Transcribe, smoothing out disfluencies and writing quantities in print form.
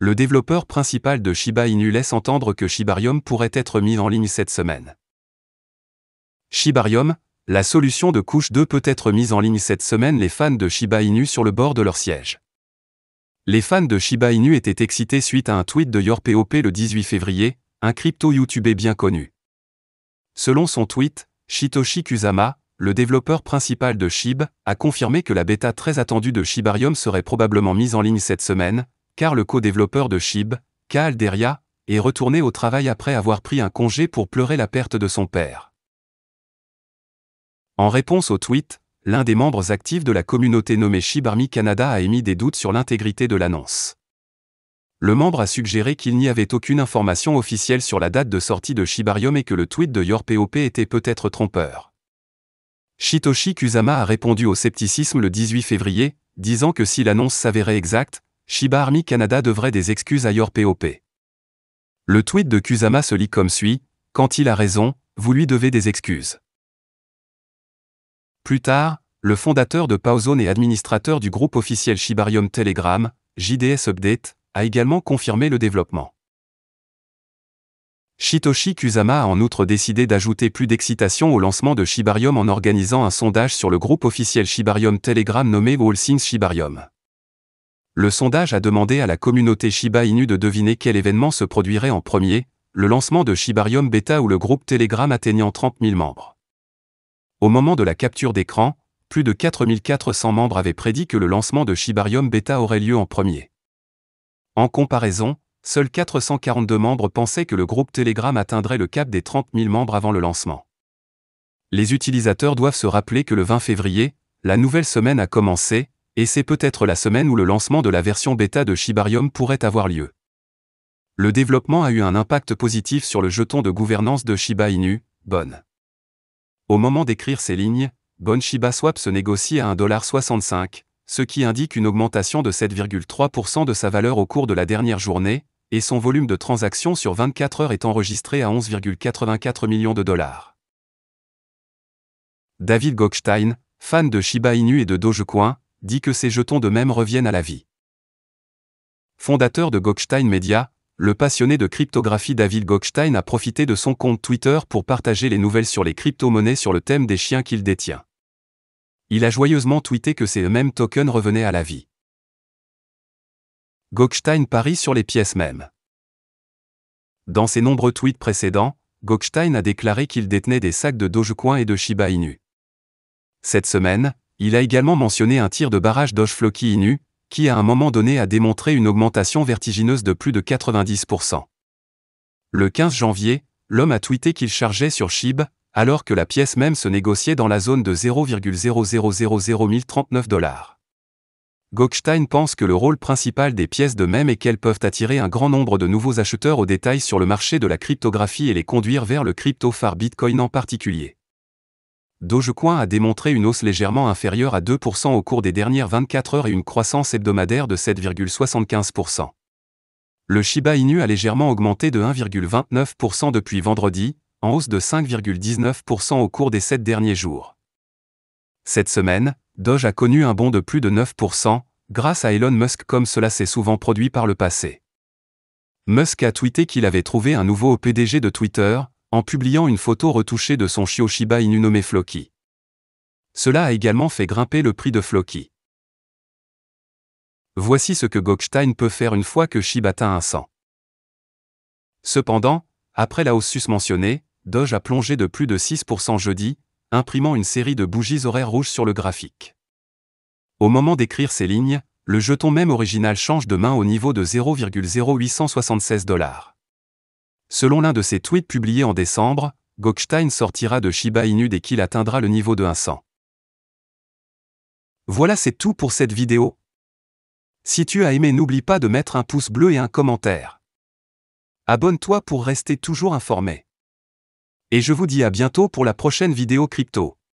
le développeur principal de Shiba Inu laisse entendre que Shibarium pourrait être mis en ligne cette semaine. Shibarium, la solution de couche 2 peut être mise en ligne cette semaine. Les fans de Shiba Inu sur le bord de leur siège. Les fans de Shiba Inu étaient excités suite à un tweet de YorPOP le 18 février, un crypto-youtubeur bien connu. Selon son tweet, Satoshi Kusama, le développeur principal de SHIB, a confirmé que la bêta très attendue de Shibarium serait probablement mise en ligne cette semaine, car le co-développeur de SHIB, Kaal Deria, est retourné au travail après avoir pris un congé pour pleurer la perte de son père. En réponse au tweet, l'un des membres actifs de la communauté nommé SHIB Army Canada a émis des doutes sur l'intégrité de l'annonce. Le membre a suggéré qu'il n'y avait aucune information officielle sur la date de sortie de Shibarium et que le tweet de YorPOP était peut-être trompeur. Satoshi Kusama a répondu au scepticisme le 18 février, disant que si l'annonce s'avérait exacte, Shiba Army Canada devrait des excuses à YorPOP. Le tweet de Kusama se lit comme suit: « Quand il a raison, vous lui devez des excuses. » Plus tard, le fondateur de Paozone et administrateur du groupe officiel Shibarium Telegram, JDS Update, a également confirmé le développement. Satoshi Kusama a en outre décidé d'ajouter plus d'excitation au lancement de Shibarium en organisant un sondage sur le groupe officiel Shibarium Telegram nommé All Things Shibarium. Le sondage a demandé à la communauté Shiba Inu de deviner quel événement se produirait en premier, le lancement de Shibarium Beta ou le groupe Telegram atteignant 30 000 membres. Au moment de la capture d'écran, plus de 4 400 membres avaient prédit que le lancement de Shibarium Beta aurait lieu en premier. En comparaison, seuls 442 membres pensaient que le groupe Telegram atteindrait le cap des 30 000 membres avant le lancement. Les utilisateurs doivent se rappeler que le 20 février, la nouvelle semaine a commencé, et c'est peut-être la semaine où le lancement de la version bêta de Shibarium pourrait avoir lieu. Le développement a eu un impact positif sur le jeton de gouvernance de Shiba Inu, BON. Au moment d'écrire ces lignes, BON Shiba Swap se négocie à 1,65$, ce qui indique une augmentation de 7,3% de sa valeur au cours de la dernière journée, et son volume de transactions sur 24 heures est enregistré à 11,84 millions de dollars. David Goldstein, fan de Shiba Inu et de Dogecoin, dit que ces jetons de mèmes reviennent à la vie. Fondateur de Goldstein Media, le passionné de cryptographie David Goldstein a profité de son compte Twitter pour partager les nouvelles sur les crypto-monnaies sur le thème des chiens qu'il détient. Il a joyeusement tweeté que ces mêmes tokens revenaient à la vie. Goldstein parie sur les pièces mèmes. Dans ses nombreux tweets précédents, Goldstein a déclaré qu'il détenait des sacs de Dogecoin et de Shiba Inu. Cette semaine, il a également mentionné un tir de barrage Doge-Floki Inu, qui à un moment donné a démontré une augmentation vertigineuse de plus de 90%. Le 15 janvier, l'homme a tweeté qu'il chargeait sur SHIB, alors que la pièce même se négociait dans la zone de 0,0001039 $. Goldstein pense que le rôle principal des pièces de mèmes est qu'elles peuvent attirer un grand nombre de nouveaux acheteurs au détail sur le marché de la cryptographie et les conduire vers le crypto-phare Bitcoin en particulier. Dogecoin a démontré une hausse légèrement inférieure à 2% au cours des dernières 24 heures et une croissance hebdomadaire de 7,75%. Le Shiba Inu a légèrement augmenté de 1,29% depuis vendredi, en hausse de 5,19% au cours des 7 derniers jours. Cette semaine, Doge a connu un bond de plus de 9%, grâce à Elon Musk comme cela s'est souvent produit par le passé. Musk a tweeté qu'il avait trouvé un nouveau PDG de Twitter, en publiant une photo retouchée de son chiot Shiba Inu nommé Floki. Cela a également fait grimper le prix de Floki. Voici ce que Goldstein peut faire une fois que SHIB atteint un 100. Cependant, après la hausse susmentionnée, Doge a plongé de plus de 6% jeudi, imprimant une série de bougies horaires rouges sur le graphique. Au moment d'écrire ces lignes, le jeton même original change de main au niveau de 0,0876 $. Selon l'un de ses tweets publiés en décembre, Goldstein sortira de Shiba Inu dès qu'il atteindra le niveau de 100. Voilà, c'est tout pour cette vidéo. Si tu as aimé, n'oublie pas de mettre un pouce bleu et un commentaire. Abonne-toi pour rester toujours informé. Et je vous dis à bientôt pour la prochaine vidéo crypto.